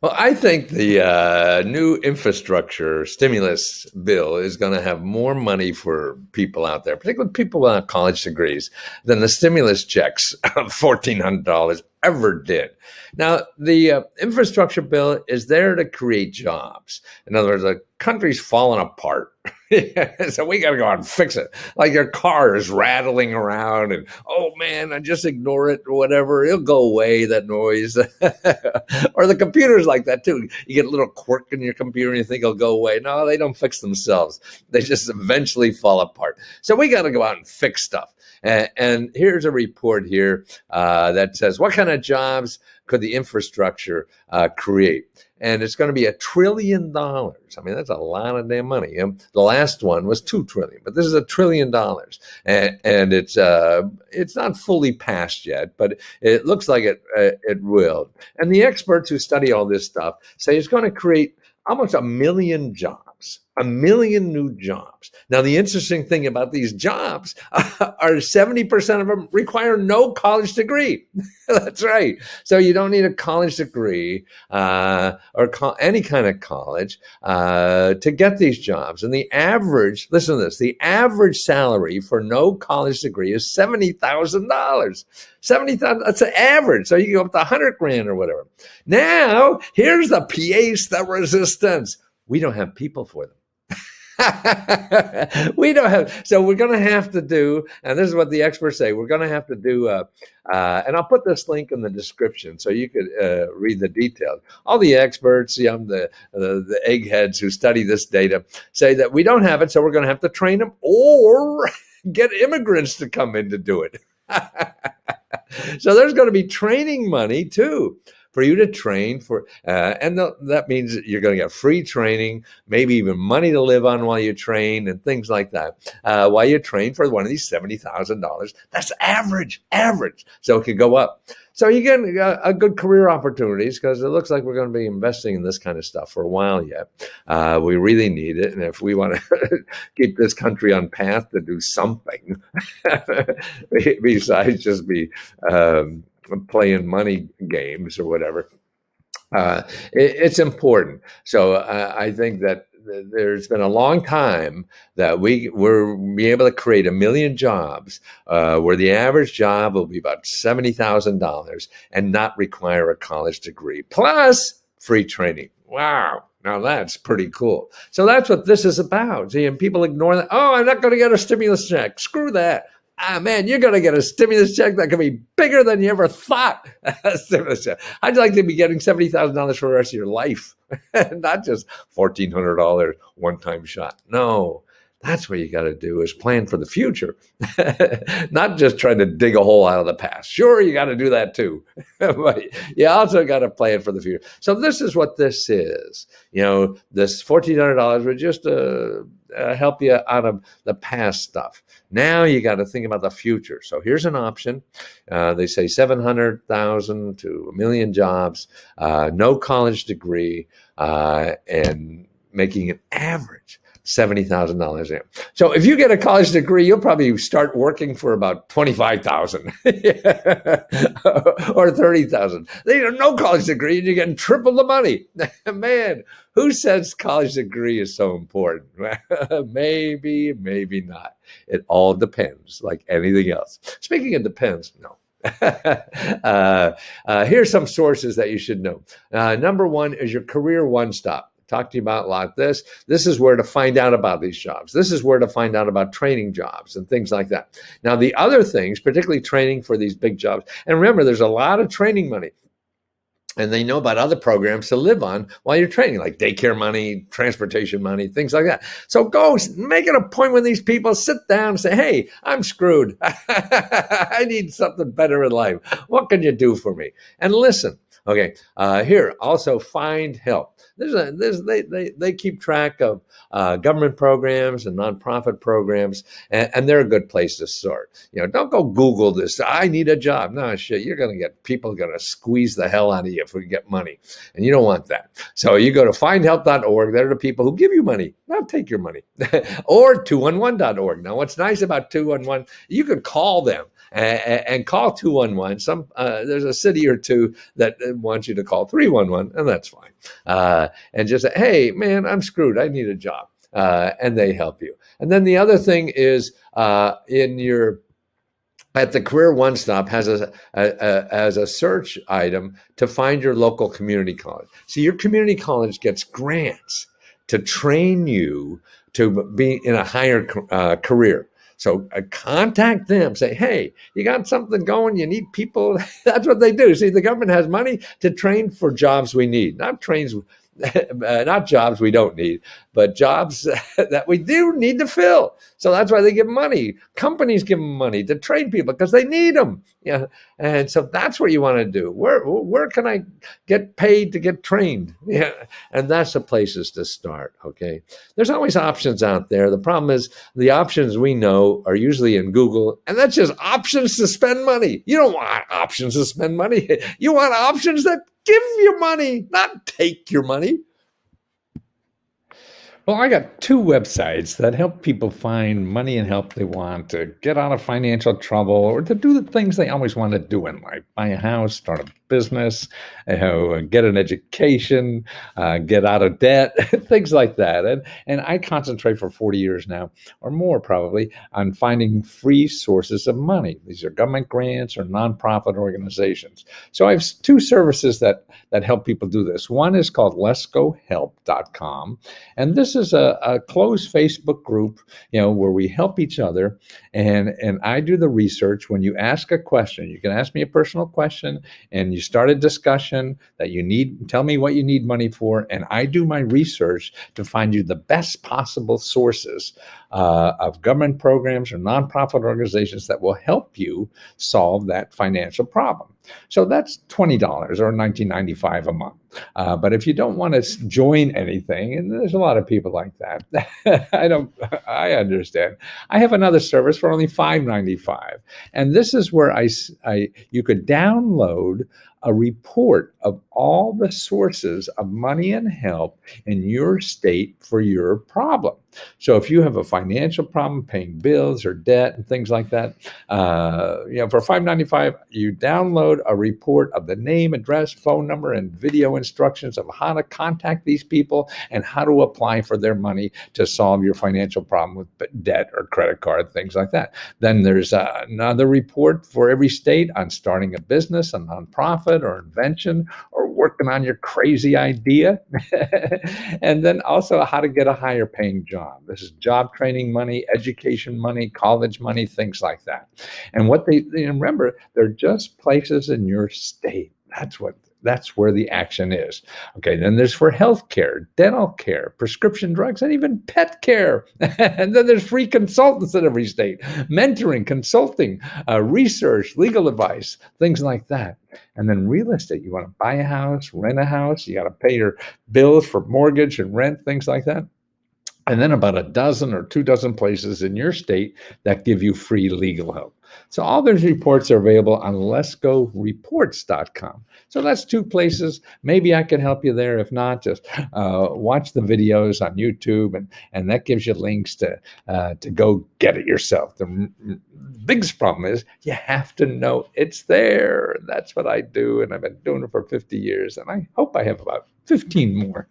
Well, I think the new infrastructure stimulus bill is going to have more money for people out there, particularly people without college degrees, than the stimulus checks of $1,400 ever did. Now, the infrastructure bill is there to create jobs. In other words, the country's falling apart. So we got to go out and fix it. Like your car is rattling around, and oh man, I just ignore it or whatever. It'll go away, that noise. Or the computer's like that too. You get a little quirk in your computer and you think it'll go away. No, they don't fix themselves. They just eventually fall apart. So we got to go out and fix stuff. And here's a report here that says, what kind of jobs could the infrastructure create? And it's going to be $1 trillion. I mean, that's a lot of damn money. The last one was $2 trillion, but this is $1 trillion, and it's not fully passed yet, but it looks like it will. And the experts who study all this stuff say it's going to create almost 1 million jobs. 1 million new jobs. Now, the interesting thing about these jobs are 70% of them require no college degree. That's right. So you don't need a college degree any kind of college to get these jobs. And the average, listen to this, the average salary for no college degree is $70,000. 70,000, that's the average. So you go up to 100 grand or whatever. Now, here's the pièce de resistance. We don't have people for them. We don't have, so we're going to have to do, and this is what the experts say, we're going to have to do, and I'll put this link in the description so you could read the details. All the experts, the eggheads who study this data say that we don't have it, so we're going to have to train them or get immigrants to come in to do it. So there's going to be training money too, for you to train for, and that means that you're going to get free training, maybe even money to live on while you train and things like that. While you train for one of these $70,000, that's average. So it could go up. So you get a good career opportunities because it looks like we're going to be investing in this kind of stuff for a while yet. We really need it. And if we want to keep this country on path to do something besides just be playing money games or whatever, it's important. So I think that there's been a long time that we're be able to create 1 million jobs where the average job will be about $70,000 and not require a college degree, plus free training. Wow. Now that's pretty cool. So that's what this is about. See, and people ignore that. Oh, I'm not going to get a stimulus check. Screw that. Man, you're going to get a stimulus check that can be bigger than you ever thought. Stimulus check. I'd like to be getting $70,000 for the rest of your life, not just $1,400 one-time shot. No, that's what you got to do is plan for the future, not just trying to dig a hole out of the past. Sure, you got to do that too, but you also got to plan for the future. So this is what this is. This $1,400 would just help you out of the past stuff. Now you got to think about the future. So here's an option. They say 700,000 to 1 million jobs, no college degree, and making an average $70,000 a year. So if you get a college degree, you'll probably start working for about $25,000 or $30,000. No college degree, and you're getting triple the money. Man, who says college degree is so important? Maybe, maybe not. It all depends, like anything else. Speaking of depends, no. Here's some sources that you should know. Number one is your Career One Stop. Talk to you about a lot. This is where to find out about these jobs. This is where to find out about training jobs and things like that. Now, the other things, particularly training for these big jobs, and remember, there's a lot of training money. And they know about other programs to live on while you're training, like daycare money, transportation money, things like that. So go make it a point with these people, sit down and say, hey, I'm screwed. I need something better in life. What can you do for me? And listen. Okay, here, also find help. They keep track of government programs and nonprofit programs, and they're a good place to start. Don't go Google this. I need a job. No, shit, you're going to get people going to squeeze the hell out of you if we get money, and you don't want that. So you go to findhelp.org. They're the people who give you money. Now take your money. Or 211.org. Now, what's nice about 211, you could call them and call 211. There's a city or two that want you to call 311, and that's fine. And just say, hey, man, I'm screwed. I need a job. And they help you. And then the other thing is at the Career One Stop has as a search item to find your local community college. So your community college gets grants to train you to be in a higher career. So contact them. Say, hey, you got something going? You need people? That's what they do. See, the government has money to train for jobs we need, not jobs we don't need, but jobs that we do need to fill. So that's why they give money. Companies give them money to train people because they need them. Yeah, and so that's what you want to do. Where can I get paid to get trained? Yeah, and that's the places to start. Okay, there's always options out there. The problem is the options we know are usually in Google, and that's just options to spend money. You don't want options to spend money. You want options that give you money, not take your money. Well, I got two websites that help people find money and help they want to get out of financial trouble or to do the things they always want to do in life: buy a house, start a business, get an education, get out of debt, things like that. And I concentrate for 40 years now, or more probably, on finding free sources of money. These are government grants or nonprofit organizations. So I have two services that help people do this. One is called letsgohelp.com. And this is a closed Facebook group, where we help each other. And I do the research. When you ask a question, you can ask me a personal question, and you start a discussion that tell me what you need money for, and I do my research to find you the best possible sources of government programs or nonprofit organizations that will help you solve that financial problem. So that's $20 or $19.95 a month. But if you don't want to join anything, and there's a lot of people like that, I understand. I have another service for only $5.95, and this is where you could download a report of all the sources of money and help in your state for your problem. So if you have a financial problem, paying bills or debt and things like that, for $5.95, you download a report of the name, address, phone number, and video instructions of how to contact these people and how to apply for their money to solve your financial problem with debt or credit card, things like that. Then there's another report for every state on starting a business, a nonprofit, or invention, or working on your crazy idea. And then also how to get a higher paying job. This is job training money, education money, college money, things like that. And what they remember, they're just places in your state. That's where the action is. Okay, then there's for health care, dental care, prescription drugs, and even pet care. And then there's free consultants in every state, mentoring, consulting, research, legal advice, things like that. And then real estate, you want to buy a house, rent a house, you got to pay your bills for mortgage and rent, things like that. And then about a dozen or 24 places in your state that give you free legal help. So all those reports are available on letsgoreports.com. So that's two places. Maybe I can help you there. If not, just watch the videos on YouTube, and that gives you links to go get it yourself. The biggest problem is you have to know it's there. That's what I do, and I've been doing it for 50 years, and I hope I have about 15 more.